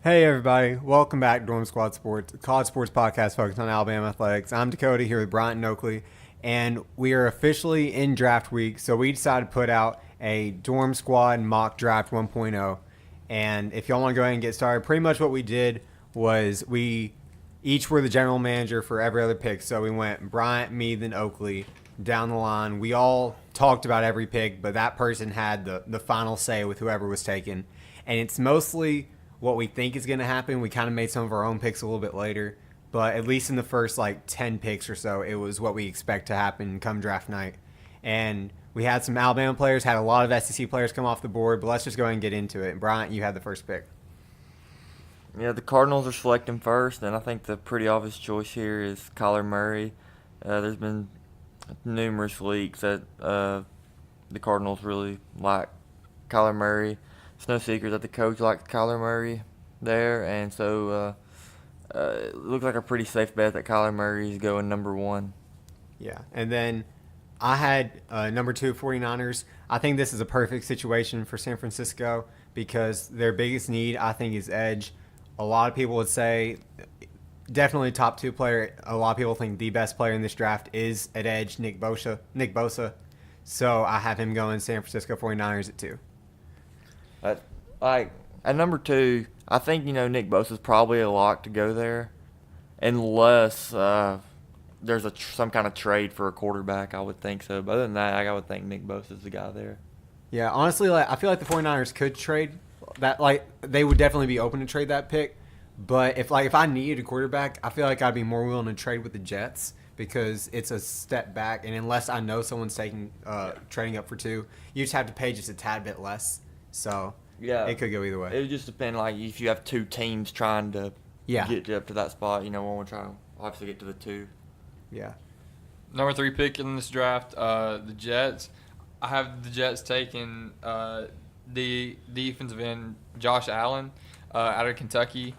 Hey everybody, welcome back to Dorm Squad Sports, a college sports podcast focused on Alabama athletics. I'm Dakota here with Bryant and Oakley, and we are officially in draft week, so we decided to put out a Dorm Squad mock draft 1.0. And if y'all want to go ahead and get started, pretty much what we did was we each were the general manager for every other pick. So we went Bryant, me, then Oakley down the line. We all talked about every pick, but that person had the final say with whoever was taken. And it's mostly what we think is going to happen. We kind of made some of our own picks a little bit later, but at least in the first like 10 picks or so, it was what we expect to happen come draft night. And we had some Alabama players, had a lot of SEC players come off the board, but let's just go ahead and get into it. Bryant, you had the first pick. Yeah, the Cardinals are selecting first, and I think the pretty obvious choice here is Kyler Murray. There's been numerous leaks that the Cardinals really like Kyler Murray. It's no secret that the coach likes Kyler Murray there, and so it looks like a pretty safe bet that Kyler Murray is going number one. Yeah, and then I had number two 49ers. I think this is a perfect situation for San Francisco because their biggest need, I think, is edge. A lot of people would say definitely top two player. A lot of people think the best player in this draft is at edge, Nick Bosa. So I have him going San Francisco 49ers at two. Like at number two, I think Nick Bosa is probably a lock to go there, unless there's some kind of trade for a quarterback. I would think so. But other than that, I would think Nick Bosa is the guy there. Yeah, honestly, I feel like the 49ers could trade that. They would definitely be open to trade that pick. But if I needed a quarterback, I feel like I'd be more willing to trade with the Jets because it's a step back. And unless I know someone's trading up for two, you just have to pay just a tad bit less. So Yeah, it could go either way. it would just depend. Like if you have two teams trying to get up to that spot, one would try to obviously get to the two. Yeah. Number three pick in this draft, the Jets. I have the Jets taking the defensive end Josh Allen out of Kentucky.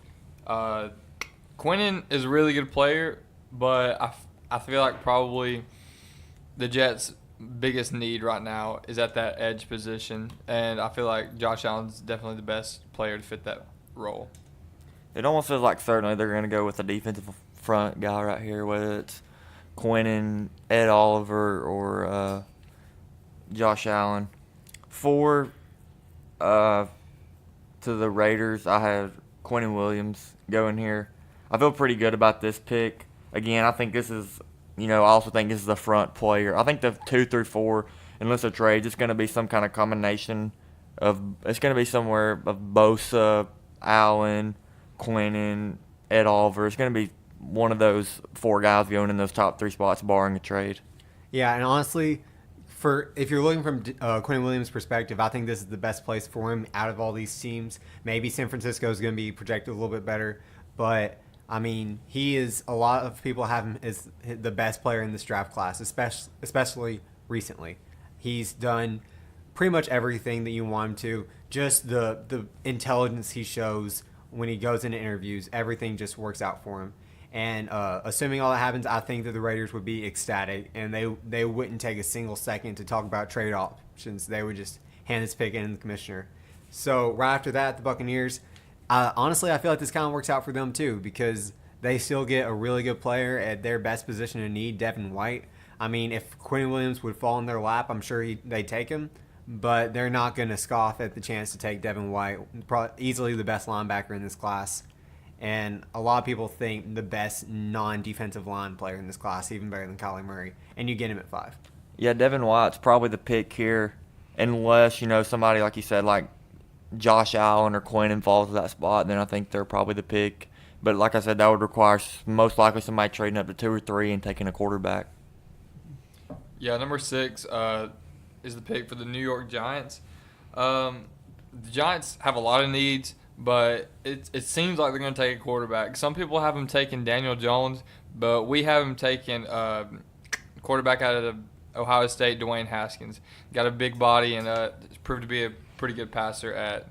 Quinnen is a really good player, but I feel like probably the Jets' biggest need right now is at that edge position, and I feel like Josh Allen's definitely the best player to fit that role. It almost feels like certainly they're going to go with a defensive front guy right here, whether it's Quinnen, Ed Oliver, or Josh Allen. Four, to the Raiders, I have Quinnen Williams going here. I feel pretty good about this pick. Again, I think this is, I also think this is a front player. I think the 2 through 4, unless a trade, it's going to be some kind of combination it's going to be somewhere of Bosa, Allen, Quinnen, Ed Oliver. It's going to be one of those four guys going in those top three spots, barring a trade. Yeah, and honestly, if you're looking from Quinn Williams' perspective, I think this is the best place for him out of all these teams. Maybe San Francisco is going to be projected a little bit better, but I mean, he is. A lot of people have him as the best player in this draft class, especially recently. He's done pretty much everything that you want him to. Just the intelligence he shows when he goes into interviews, everything just works out for him. And assuming all that happens, I think that the Raiders would be ecstatic, and they wouldn't take a single second to talk about trade options. They would just hand this pick in to the commissioner. So right after that, the Buccaneers. Honestly, I feel like this kind of works out for them too because they still get a really good player at their best position in need, Devin White. I mean, if Quinn Williams would fall in their lap, I'm sure they'd take him, but they're not going to scoff at the chance to take Devin White, easily the best linebacker in this class. And a lot of people think the best non-defensive line player in this class, even better than Kyler Murray, and you get him at 5. Yeah, Devin White's probably the pick here, unless, somebody, like you said, like Josh Allen or Quinnen falls to that spot, then I think they're probably the pick. But like I said, that would require most likely somebody trading up to 2 or 3 and taking a quarterback. Yeah, number 6 is the pick for the New York Giants. The Giants have a lot of needs, but it seems like they're going to take a quarterback. Some people have them taking Daniel Jones, but we have him taking quarterback out of Ohio State, Dwayne Haskins. Got a big body and proved to be a pretty good passer at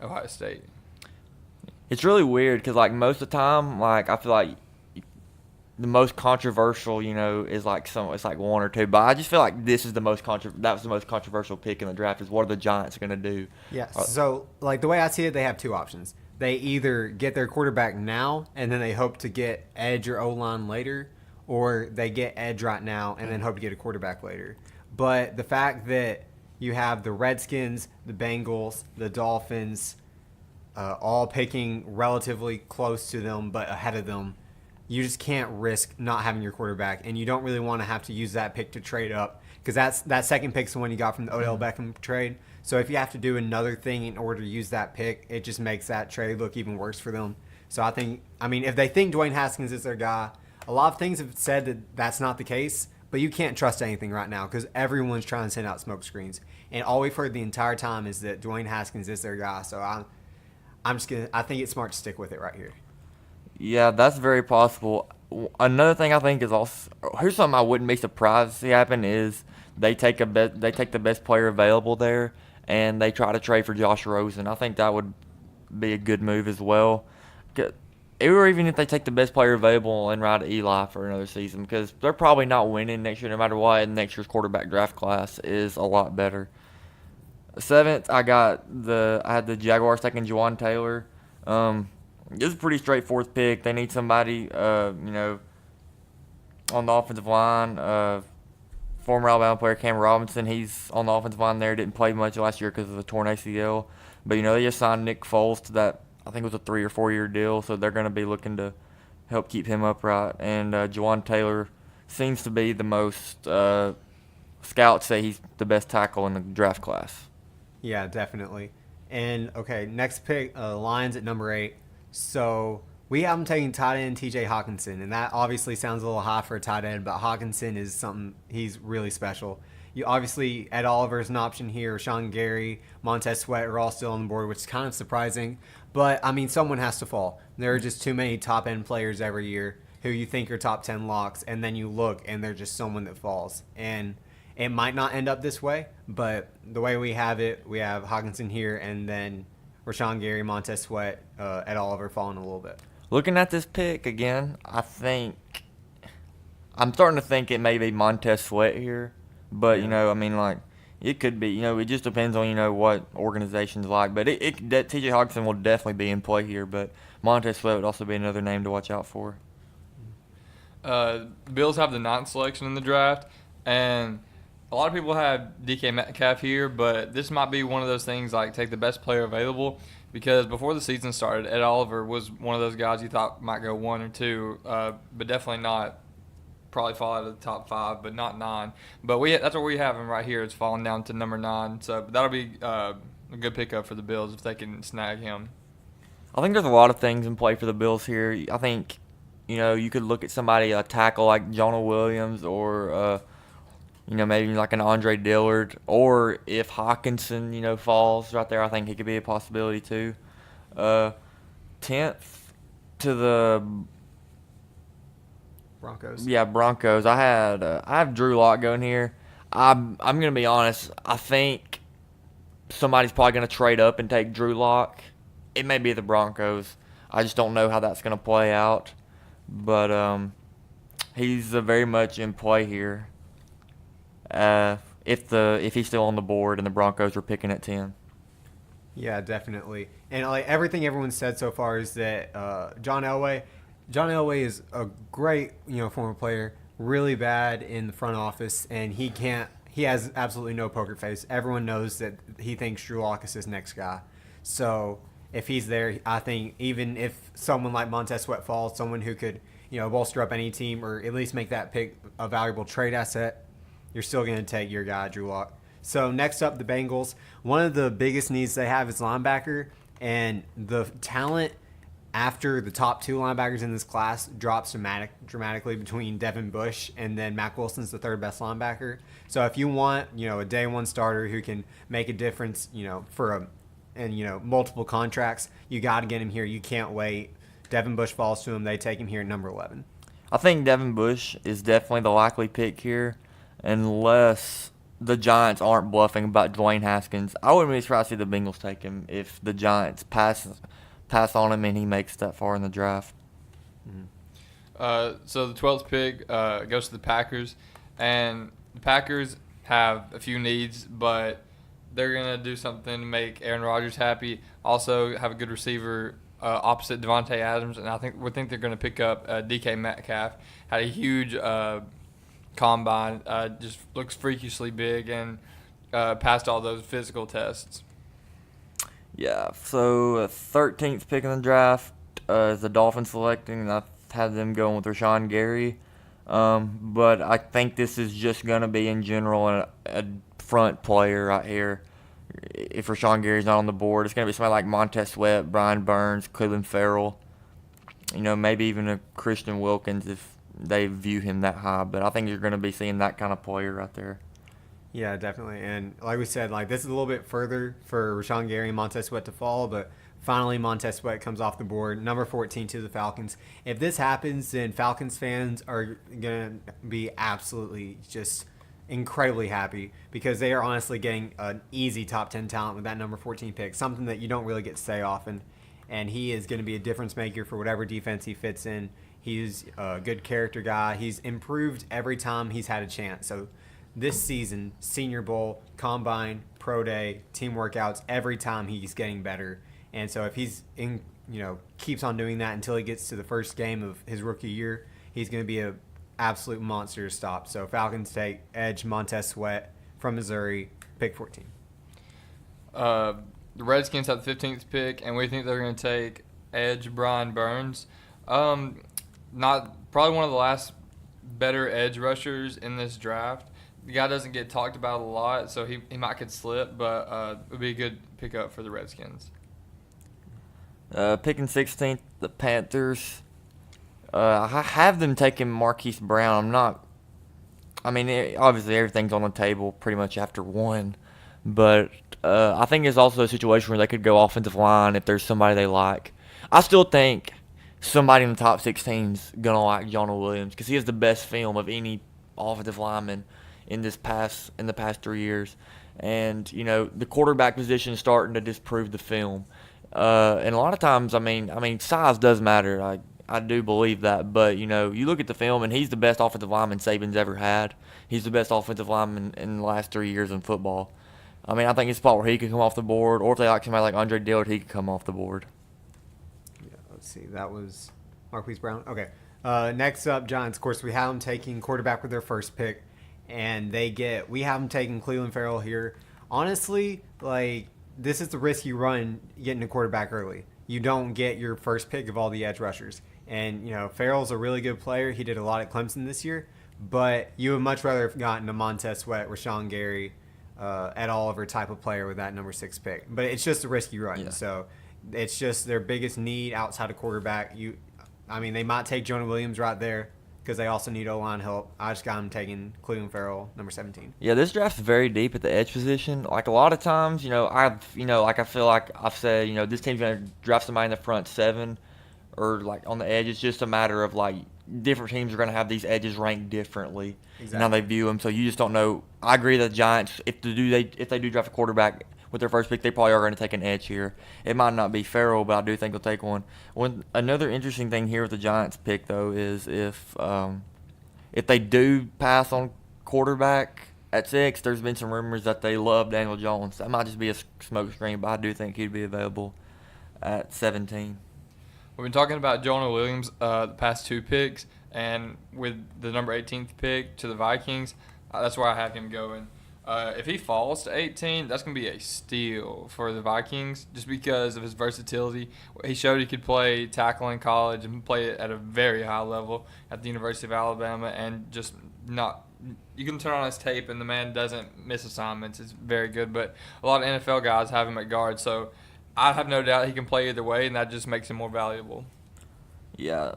Ohio State. It's really weird because, most of the time, I feel like the most controversial, is it's like 1 or 2. But I just feel like this is that was the most controversial pick in the draft is what are the Giants going to do? Yeah. So, the way I see it, they have 2 options. they either get their quarterback now and then they hope to get edge or O-line later, or they get edge right now and then hope to get a quarterback later. But the fact that you have the Redskins, the Bengals, the Dolphins, all picking relatively close to them but ahead of them, you just can't risk not having your quarterback, and you don't really want to have to use that pick to trade up, because that second pick's the one you got from the Odell Beckham trade. So if you have to do another thing in order to use that pick, it just makes that trade look even worse for them. So I mean, if they think Dwayne Haskins is their guy, a lot of things have said that that's not the case, but you can't trust anything right now because everyone's trying to send out smoke screens. And all we've heard the entire time is that Dwayne Haskins is their guy. So I think it's smart to stick with it right here. Yeah, that's very possible. Another thing I think is also, here's something I wouldn't be surprised to see happen is they take the best player available there and they try to trade for Josh Rosen. I think that would be a good move as well. Or even if they take the best player available and ride Eli for another season, because they're probably not winning next year no matter what, and next year's quarterback draft class is a lot better. 7th, I had the Jaguars taking Juwan Taylor. This is a pretty straightforward pick. They need somebody, on the offensive line. Former Alabama player Cam Robinson, he's on the offensive line there. Didn't play much last year because of the torn ACL. But, they just signed Nick Foles to that, I think it was a 3 or 4 year deal. So they're going to be looking to help keep him upright. And Juwan Taylor seems to be the most, scouts say he's the best tackle in the draft class. Yeah, definitely. And, okay, next pick, Lions at number 8. So we have him taking tight end TJ Hawkinson, and that obviously sounds a little high for a tight end, but Hawkinson is something, he's really special. You obviously, Ed Oliver's an option here, Sean Gary, Montez Sweat are all still on the board, which is kind of surprising. But, I mean, someone has to fall. There are just too many top-end players every year who you think are top 10 locks, and then you look, and they're just someone that falls. And it might not end up this way, but the way we have it, we have Hawkinson here, and then Rashawn Gary, Montez Sweat, Ed Oliver falling a little bit. Looking at this pick again, I'm starting to think it may be Montez Sweat here, but it could be. It just depends on what organization's like. But that TJ Hawkinson will definitely be in play here. But Montez Sweat would also be another name to watch out for. Bills have the 9th selection in the draft, and a lot of people have DK Metcalf here, but this might be one of those things like take the best player available, because before the season started, Ed Oliver was one of those guys you thought might go 1 or 2, but definitely not probably fall out of the top 5, but not 9. But that's what we have him right here. It's falling down to number 9, so that'll be a good pickup for the Bills if they can snag him. I think there's a lot of things in play for the Bills here. I think you could look at somebody, a tackle like Jonah Williams, or maybe like an Andre Dillard, or if Hawkinson, falls right there, I think he could be a possibility too. 10th to the Broncos. Yeah, Broncos. I have Drew Lock going here. I'm gonna be honest. I think somebody's probably gonna trade up and take Drew Lock. It may be the Broncos. I just don't know how that's gonna play out. But he's very much in play here. If he's still on the board and the Broncos are picking at 10. Yeah, definitely. And like everything everyone said so far is that John Elway is a great former player, really bad in the front office, and he has absolutely no poker face. Everyone knows that he thinks Drew Lock is his next guy. So if he's there, I think even if someone like Montez Sweat falls, someone who could bolster up any team or at least make that pick a valuable trade asset, you're still going to take your guy, Drew Lock. So next up, the Bengals. One of the biggest needs they have is linebacker, and the talent after the top 2 linebackers in this class drops dramatically between Devin Bush and then Mack Wilson's the 3rd best linebacker. So if you want, a day 1 starter who can make a difference, for multiple contracts, you got to get him here. You can't wait. Devin Bush falls to him. They take him here at number 11. I think Devin Bush is definitely the likely pick here, unless the Giants aren't bluffing about Dwayne Haskins. I wouldn't be surprised to see the Bengals take him if the Giants pass on him and he makes that far in the draft. So the 12th pick goes to the Packers, and the Packers have a few needs, but they're going to do something to make Aaron Rodgers happy. Also have a good receiver opposite Devontae Adams, and we think they're going to pick up DK Metcalf. Had a huge combine, just looks freakishly big, and passed all those physical tests. Yeah, so 13th pick in the draft is the Dolphins selecting, and I had them going with Rashawn Gary. But I think this is just going to be, in general, a front player right here. If Rashawn Gary's not on the board, it's going to be somebody like Montez Sweat, Brian Burns, Cleveland Farrell, maybe even a Christian Wilkins if they view him that high. But I think you're going to be seeing that kind of player right there. Yeah, definitely. And like we said, this is a little bit further for Rashawn Gary and Montez Sweat to fall, but finally Montez Sweat comes off the board, number 14 to the Falcons. If this happens, then Falcons fans are going to be absolutely just incredibly happy because they are honestly getting an easy top 10 talent with that number 14 pick, something that you don't really get to say often. And he is going to be a difference maker for whatever defense he fits in. He's a good character guy. He's improved every time he's had a chance. So this season, Senior Bowl, Combine, Pro Day, team workouts, every time he's getting better. And so if he's keeps on doing that until he gets to the first game of his rookie year, he's going to be an absolute monster to stop. So Falcons take edge Montez Sweat from Missouri, pick 14. The Redskins have the 15th pick, and we think they're going to take edge Brian Burns. Not probably one of the last better edge rushers in this draft. The guy doesn't get talked about a lot, so he might could slip, but it would be a good pickup for the Redskins. Picking 16th, the Panthers. I have them taking Marquise Brown. Obviously everything's on the table pretty much after one, but I think it's also a situation where they could go offensive line if there's somebody they like. I still think somebody in the top 16 is going to like Jonah Williams because he has the best film of any offensive lineman in the past 3 years. And, the quarterback position is starting to disprove the film. And a lot of times, size does matter. I do believe that. But, you look at the film, and he's the best offensive lineman Saban's ever had. He's the best offensive lineman in the last 3 years in football. I think it's a spot where he could come off the board, or if they like somebody like Andre Dillard, he could come off the board. Yeah, let's see. That was Marquise Brown. Okay. Next up, Giants. Of course, we have them taking quarterback with their first pick, and we have them taking Cleveland Farrell here. Honestly, this is the risk you run getting a quarterback early. You don't get your first pick of all the edge rushers. And, Farrell's a really good player. He did a lot at Clemson this year. But you would much rather have gotten a Montez Sweat, Rashawn Gary, Ed Oliver type of player with that number 6 pick. But it's just a risk you run. Yeah. So it's just their biggest need outside of quarterback. They might take Jonah Williams right there because they also need O-line help. I just got them taking Cleveland Farrell, number 17. Yeah, this draft's very deep at the edge position. A lot of times, I feel like I've said, this team's going to draft somebody in the front 7 or, on the edge. It's just a matter of, different teams are going to have these edges ranked differently. Exactly. Now they view them, so you just don't know. I agree that the Giants, if they do draft a quarterback with their first pick, they probably are going to take an edge here. It might not be Farrell, but I do think they'll take one. Another interesting thing here with the Giants pick, though, is if they do pass on quarterback at 6, there's been some rumors that they love Daniel Jones. That might just be a smokescreen, but I do think he'd be available at 17. We've been talking about Jonah Williams the past 2 picks, and with the number 18th pick to the Vikings, that's where I have him going. If he falls to 18, that's going to be a steal for the Vikings just because of his versatility. He showed he could play tackle in college and play it at a very high level at the University of Alabama, and just not – you can turn on his tape and the man doesn't miss assignments. It's very good, but a lot of NFL guys have him at guard, so I have no doubt he can play either way, and that just makes him more valuable. Yeah,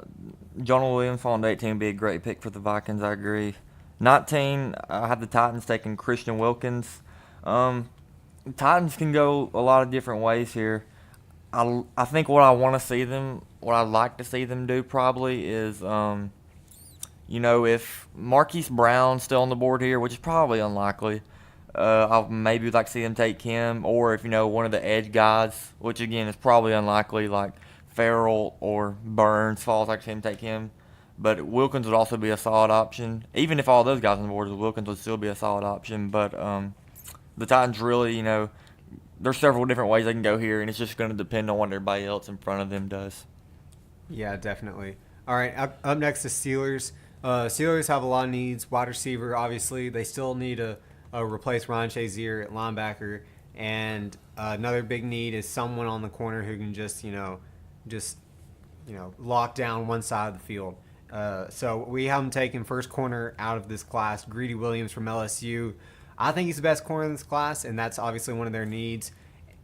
Jonah Williams falling to 18 would be a great pick for the Vikings, I agree. 19, I have the Titans taking Christian Wilkins. Titans can go a lot of different ways here. I think what I'd like to see them do probably is, if Marquise Brown's still on the board here, which is probably unlikely, I'll maybe like to see them take him, or if, one of the edge guys, which again is probably unlikely, like Farrell or Burns falls, like to see them take him. But Wilkins would also be a solid option. Even if all those guys on the board, Wilkins would still be a solid option. But the Titans really, there's several different ways they can go here, and it's just going to depend on what everybody else in front of them does. Yeah, definitely. All right, up next the Steelers. Steelers have a lot of needs. Wide receiver, obviously, they still need to replace Ron Shazier at linebacker, and another big need is someone on the corner who can just lock down one side of the field. So we have him taking first corner out of this class, Greedy Williams from LSU. I think he's the best corner in this class, and that's obviously one of their needs.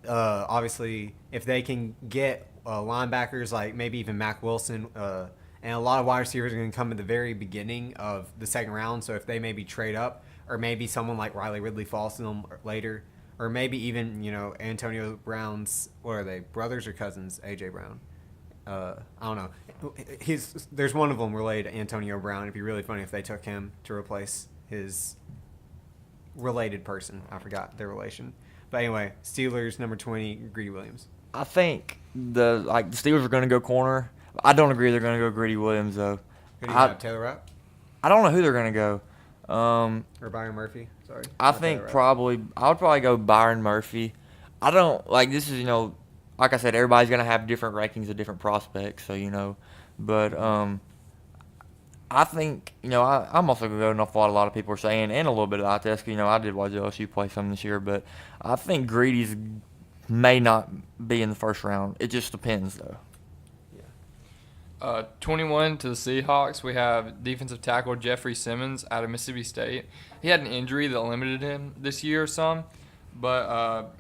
Obviously, if they can get linebackers like maybe even Mac Wilson, and a lot of wide receivers are going to come at the very beginning of the second round. So if they maybe trade up, or maybe someone like Riley Ridley falls to them later, or maybe even Antonio Brown's, what are they, brothers or cousins? AJ Brown. I don't know. There's one of them related to Antonio Brown. It'd be really funny if they took him to replace his related person. I forgot their relation. But anyway, Steelers number 20, Greedy Williams. I think the Steelers are going to go corner. I don't agree they're going to go Greedy Williams though. Who do you have? Taylor Rapp I don't know who they're going to go. or Byron Murphy? Sorry. I Not think Taylor Rapp. I would probably go Byron Murphy. I don't like this is like I said, everybody's going to have different rankings of different prospects, so but I think I'm also going to go enough what a lot of people are saying, and a little bit of Iteska. I did watch LSU play some this year, but I think Greedy's may not be in the first round. It just depends though. 21 to the Seahawks, we have defensive tackle Jeffrey Simmons out of Mississippi State. He had an injury that limited him this year some, but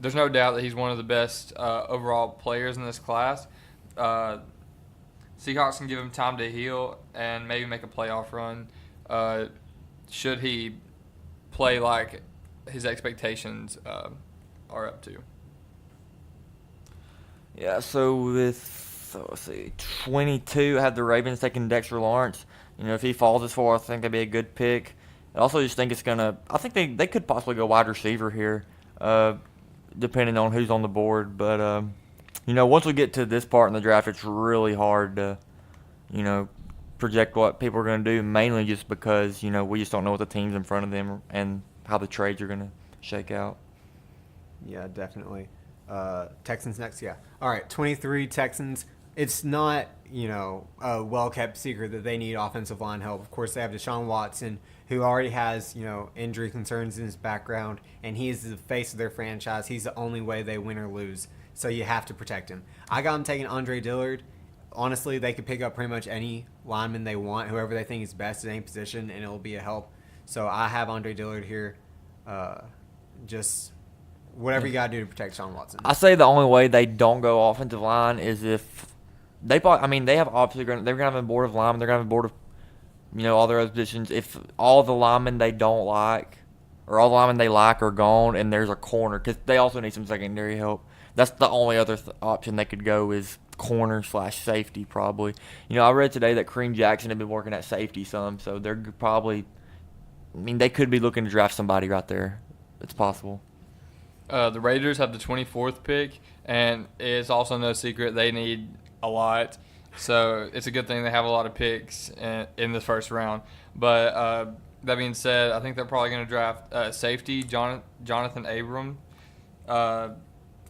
there's no doubt that he's one of the best overall players in this class. Seahawks can give him time to heal and maybe make a playoff run should he play like his expectations are up to. Yeah, so let's see, 22, I have the Ravens taking Dexter Lawrence. If he falls this far, I think that'd be a good pick. I also just think I think they could possibly go wide receiver here, depending on who's on the board. But, once we get to this part in the draft, it's really hard to, project what people are going to do, mainly just because, we just don't know what the teams in front of them and how the trades are going to shake out. Yeah, definitely. Texans next, yeah. All right, 23 Texans. It's not, a well-kept secret that they need offensive line help. Of course, they have Deshaun Watson, who already has, injury concerns in his background, and he is the face of their franchise. He's the only way they win or lose, so you have to protect him. I got him taking Andre Dillard. Honestly, they could pick up pretty much any lineman they want, whoever they think is best at any position, and it'll be a help. So I have Andre Dillard here. Just whatever you got to do to protect Deshaun Watson. I say the only way they don't go offensive line is if they have obviously they're gonna have a board of linemen, they're gonna have a board of all their other positions. If all the linemen they don't like or all the linemen they like are gone and there's a corner, because they also need some secondary help. That's the only other option they could go is corner/safety probably. I read today that Kareem Jackson had been working at safety some, so they're probably. They could be looking to draft somebody right there. It's possible. The Raiders have the 24th pick, and it's also no secret they need a lot. So it's a good thing they have a lot of picks in the first round. But that being said, I think they're probably going to draft safety Jonathan Abram.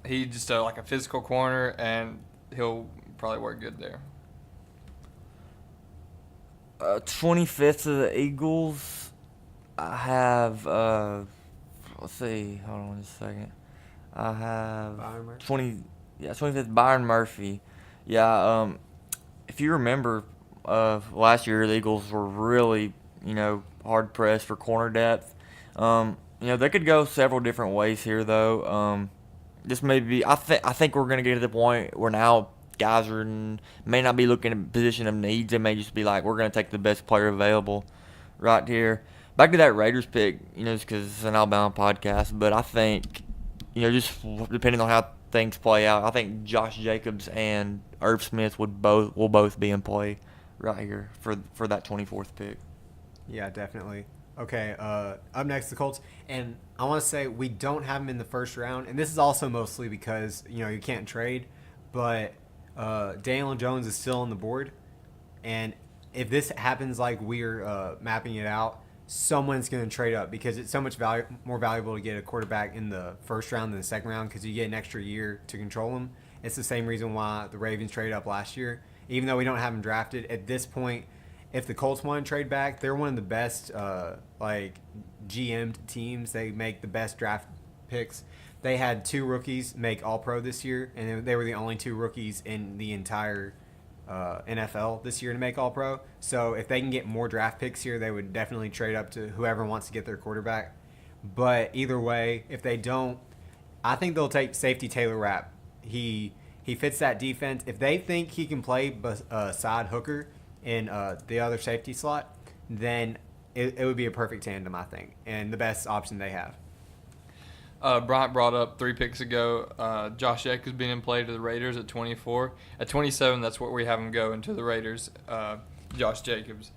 He's just like a physical corner, and he'll probably work good there. 25th of the Eagles, I have let's see, hold on just a second. I have 25th Byron Murphy. Yeah, if you remember, last year the Eagles were really, hard pressed for corner depth. They could go several different ways here though. This may be. I think we're gonna get to the point where now guys may not be looking at a position of needs. They may just be like, we're gonna take the best player available, right here. Back to that Raiders pick, just because it's an Alabama podcast. But I think, just depending on how things play out, I think Josh Jacobs and Irv Smith will both be in play right here for that 24th pick. Yeah, definitely. Okay, up next, the Colts. And I want to say we don't have them in the first round. And this is also mostly because, you can't trade. But Daniel Jones is still on the board. And if this happens like we're mapping it out, someone's going to trade up because it's so much more valuable to get a quarterback in the first round than the second round because you get an extra year to control them. It's the same reason why the Ravens traded up last year. Even though we don't have them drafted, at this point, if the Colts want to trade back, they're one of the best GM'd teams. They make the best draft picks. They had 2 rookies make All-Pro this year, and they were the only 2 rookies in the entire NFL this year to make All-Pro. So if they can get more draft picks here, they would definitely trade up to whoever wants to get their quarterback. But either way, if they don't, I think they'll take safety Taylor Rapp. He fits that defense. If they think he can play beside Hooker in the other safety slot, then it would be a perfect tandem, I think, and the best option they have. Bryant brought up 3 picks ago. Josh Jacobs being in play to the Raiders at 24. At 27, that's where we have him going to the Raiders. Josh Jacobs.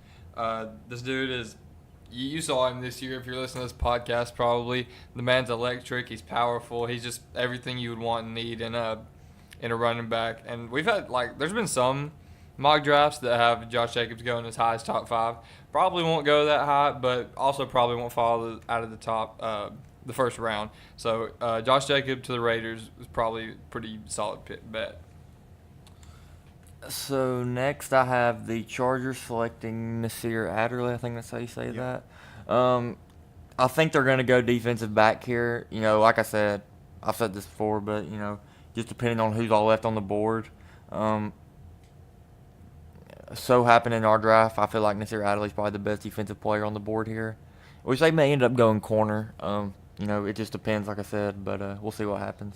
This dude is. You saw him this year if you're listening to this podcast. Probably the man's electric. He's powerful. He's just everything you would want and need in a running back. And we've had there's been some mock drafts that have Josh Jacobs going as high as top 5. Probably won't go that high, but also probably won't fall out of the top. The first round. So Josh Jacobs to the Raiders was probably a pretty solid bet. So next I have the Chargers selecting Nasir Adderley. I think that's how you say that. I think they're going to go defensive back here. You know, like I said, I've said this before, but, you know, just depending on who's all left on the board. So happened in our draft, I feel like Nasir Adderley's probably the best defensive player on the board here, which they may end up going corner. You know, it just depends, like I said, but we'll see what happens.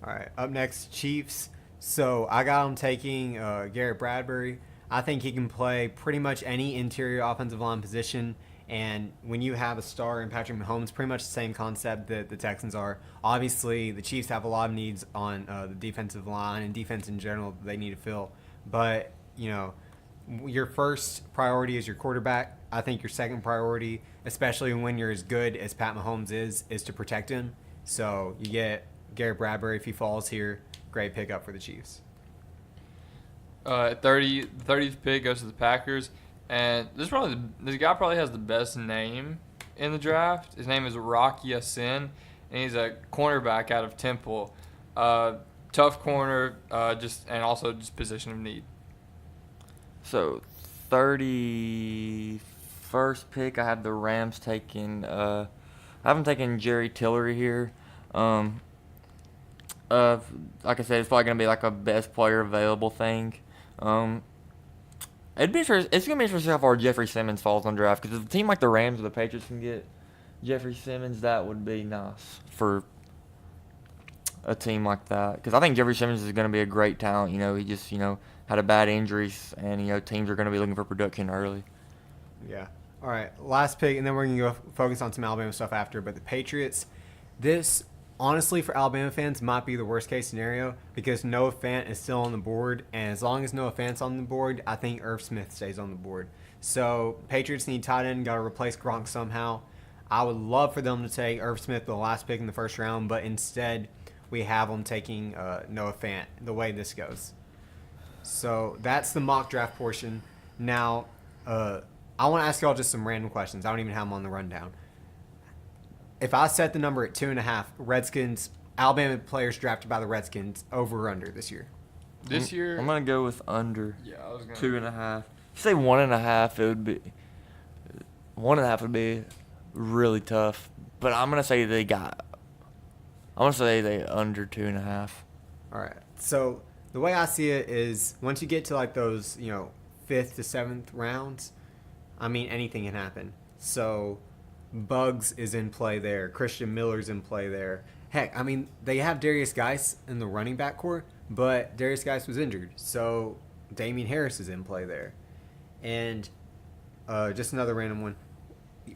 All right, up next, Chiefs. So I got them taking Garrett Bradbury. I think he can play pretty much any interior offensive line position. And when you have a star in Patrick Mahomes, pretty much the same concept that the Texans are. Obviously, the Chiefs have a lot of needs on the defensive line and defense in general that they need to fill. But, you know, your first priority is your quarterback. I think your second priority, especially when you're as good as Pat Mahomes is to protect him. So you get Garrett Bradbury if he falls here. Great pickup for the Chiefs. 30th pick goes to the Packers, and this guy probably has the best name in the draft. His name is Rock Ya-Sin, and he's a cornerback out of Temple. Tough corner, and also just position of need. So 31st pick, I have the Rams taking. I haven't taken Jerry Tillery here. Like I said, it's probably gonna be like a best player available thing. It's gonna be interesting how far Jeffrey Simmons falls on draft, because if a team like the Rams or the Patriots can get Jeffrey Simmons, that would be nice for a team like that. Because I think Jeffrey Simmons is gonna be a great talent. You know, he just had a bad injuries, and teams are gonna be looking for production early. Yeah. All right, last pick, and then we're gonna go focus on some Alabama stuff after. But the Patriots, this honestly for Alabama fans might be the worst case scenario because Noah Fant is still on the board, and as long as Noah Fant's on the board, I think Irv Smith stays on the board. So Patriots need tight end, got to replace Gronk somehow. I would love for them to take Irv Smith the last pick in the first round, but instead we have them taking Noah Fant the way this goes. So that's the mock draft portion. Now, I want to ask y'all just some random questions. I don't even have them on the rundown. If I set the number at 2.5, Redskins, Alabama players drafted by the Redskins, over or under this year? This year, I'm gonna go with under. Yeah, I was gonna 2.5. If you say 1.5, it would be 1.5 would be really tough. But I'm gonna say they under 2.5. All right. So the way I see it is once you get to like those 5th to 7th rounds, I mean anything can happen. So Bugs is in play there. Christian Miller's in play there. Heck, I mean, they have Darius Geis in the running back core, but Darius Geis was injured. So Damian Harris is in play there. And just another random one.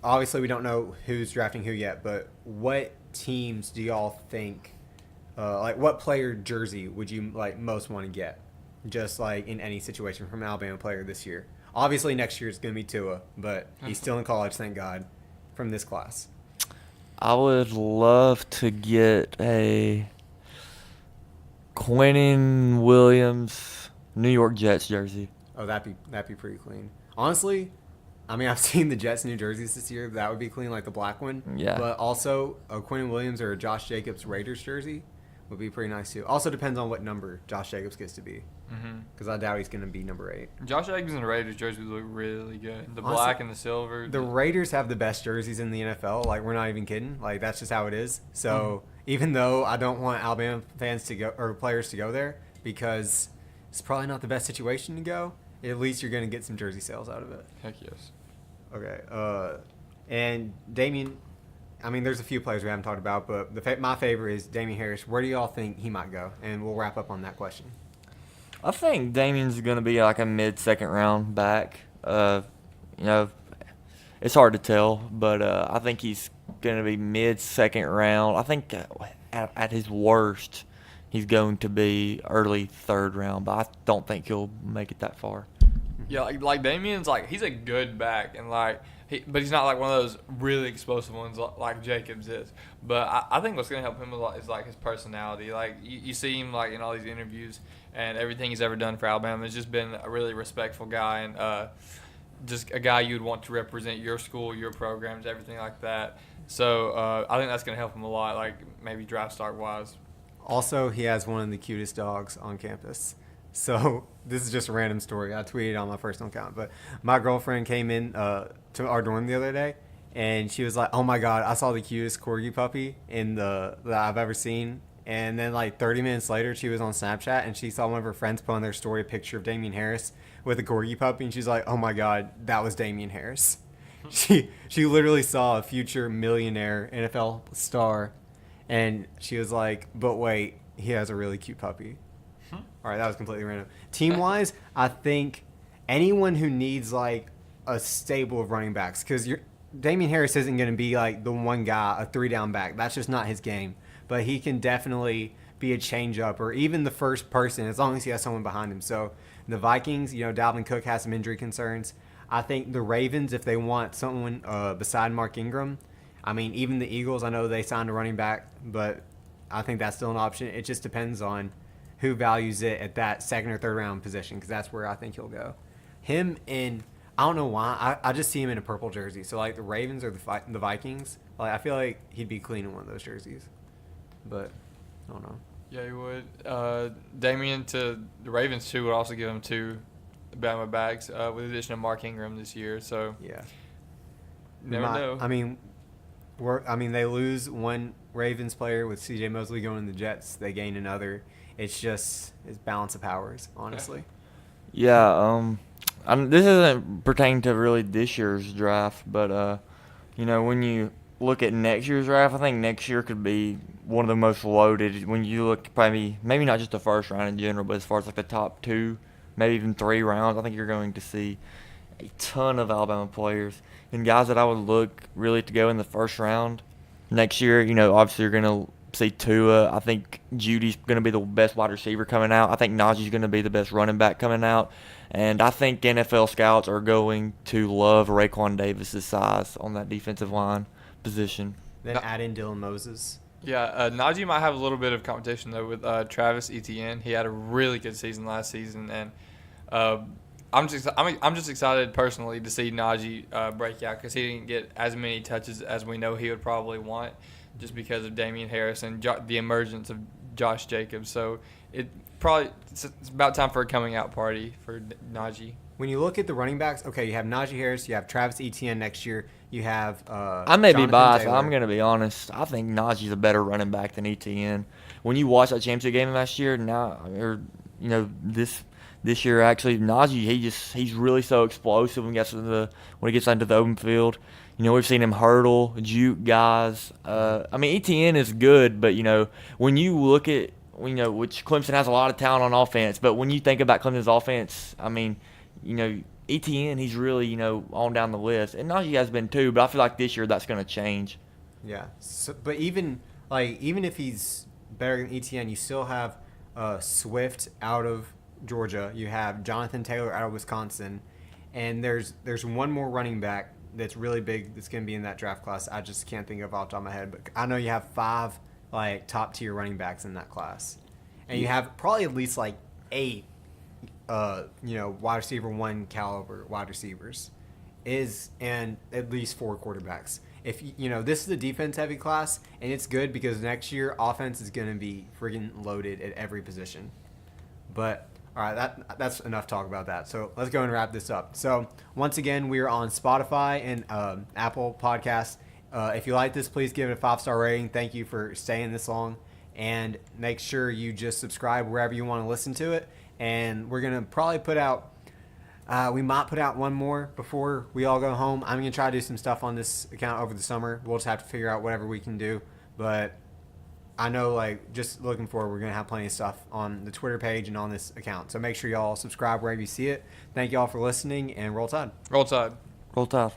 Obviously, we don't know who's drafting who yet, but what teams do y'all think, what player jersey would you most want to get? Just in any situation from an Alabama player this year. Obviously, next year it's going to be Tua, but he's still in college, thank God, from this class. I would love to get a Quinnen Williams New York Jets jersey. Oh, that'd be pretty clean. Honestly, I mean, I've seen the Jets new jerseys this year. That would be clean, like the black one. Yeah. But also, a Quentin Williams or a Josh Jacobs Raiders jersey would be pretty nice too. Also depends on what number Josh Jacobs gets to be, because I doubt he's going to be number 8. Josh Jacobs and the Raiders jerseys look really good. The Honestly, black and the silver. The Raiders have the best jerseys in the NFL. Like, we're not even kidding. Like, that's just how it is. So even though I don't want Alabama fans to go or players to go there because it's probably not the best situation to go, at least you're going to get some jersey sales out of it. Heck yes. Okay. And Damian, I mean, there's a few players we haven't talked about, but my favorite is Damian Harris. Where do y'all think he might go? And we'll wrap up on that question. I think Damien's going to be like a mid-second round back. It's hard to tell, but I think he's going to be mid-second round. I think at his worst, he's going to be early third round, but I don't think he'll make it that far. Yeah, like Damien's he's a good back, and but he's not like one of those really explosive ones like Jacobs is. But I think what's gonna help him a lot is his personality. Like you see him in all these interviews and everything he's ever done for Alabama. He's just been a really respectful guy and just a guy you'd want to represent your school, your programs, everything like that. So I think that's gonna help him a lot, maybe draft stock wise. Also, he has one of the cutest dogs on campus. So this is just a random story. I tweeted on my personal account, but my girlfriend came in to our dorm the other day, and she was like, "Oh my God, I saw the cutest corgi puppy that I've ever seen." And then 30 minutes later, she was on Snapchat and she saw one of her friends put on their story a picture of Damian Harris with a corgi puppy, and she's like, "Oh my God, that was Damian Harris." She literally saw a future millionaire NFL star, and she was like, "But wait, he has a really cute puppy." All right, that was completely random. Team-wise, I think anyone who needs a stable of running backs, because Damian Harris isn't going to be the one guy, a 3-down back. That's just not his game. But he can definitely be a change-up or even the first person as long as he has someone behind him. So the Vikings, Dalvin Cook has some injury concerns. I think the Ravens, if they want someone beside Mark Ingram, I mean, even the Eagles, I know they signed a running back, but I think that's still an option. It just depends on who values it at that second or third round position, because that's where I think he'll go. Him in, I don't know why, I just see him in a purple jersey. So the Ravens or the Vikings, I feel like he'd be clean in one of those jerseys. But I don't know. Yeah, he would. Damian to the Ravens too would also give him 2 Bama bags with the addition of Mark Ingram this year. So Yeah. never know. I mean, they lose one Ravens player with C.J. Mosley going to the Jets. They gain another. It's balance of powers, honestly. Yeah, this isn't pertaining to really this year's draft, but when you look at next year's draft, I think next year could be one of the most loaded. When you look maybe not just the first round in general, but as far as the top 2, maybe even 3 rounds, I think you're going to see a ton of Alabama players and guys that I would look really to go in the first round next year. Obviously you're going to see Tua. I think Judy's going to be the best wide receiver coming out. I think Najee's going to be the best running back coming out. And I think NFL scouts are going to love Raekwon Davis' size on that defensive line position. Then add in Dylan Moses. Yeah, Najee might have a little bit of competition though with Travis Etienne. He had a really good season last season, and I'm just excited personally to see Najee break out, because he didn't get as many touches as we know he would probably want, just because of Damian Harris and the emergence of Josh Jacobs. So it's about time for a coming out party for Najee. When you look at the running backs, okay, you have Najee Harris, you have Travis Etienne next year, you have I may be Jonathan biased. Taylor. I'm going to be honest. I think Najee's a better running back than Etienne. When you watch that championship game last year, this year actually, Najee he's really so explosive when he gets into the open field. We've seen him hurdle, juke guys. Etienne is good, but when you look at which Clemson has a lot of talent on offense, but when you think about Clemson's offense, Etienne, he's really, on down the list. And Najee has been too, but I feel like this year that's going to change. Yeah. So, but even if he's better than Etienne, you still have Swift out of Georgia. You have Jonathan Taylor out of Wisconsin. And there's one more running back that's really big that's going to be in that draft class. I just can't think of off the top of my head. But I know you have 5 top-tier running backs in that class. And you have probably at least 8 wide receiver 1 caliber wide receivers. is and at least 4 quarterbacks. If this is a defense heavy class, and it's good because next year offense is going to be friggin' loaded at every position. But all right, that's enough talk about that. So let's go and wrap this up. So once again, we are on Spotify and Apple Podcasts. If you like this, please give it a 5-star rating. Thank you for staying this long, and make sure you just subscribe wherever you want to listen to it. And we're gonna probably put out. We might put out one more before we all go home. I'm going to try to do some stuff on this account over the summer. We'll just have to figure out whatever we can do. But I know, like, just looking forward, we're going to have plenty of stuff on the Twitter page and on this account. So make sure y'all subscribe wherever you see it. Thank y'all for listening, and Roll Tide. Roll Tide. Roll Tide.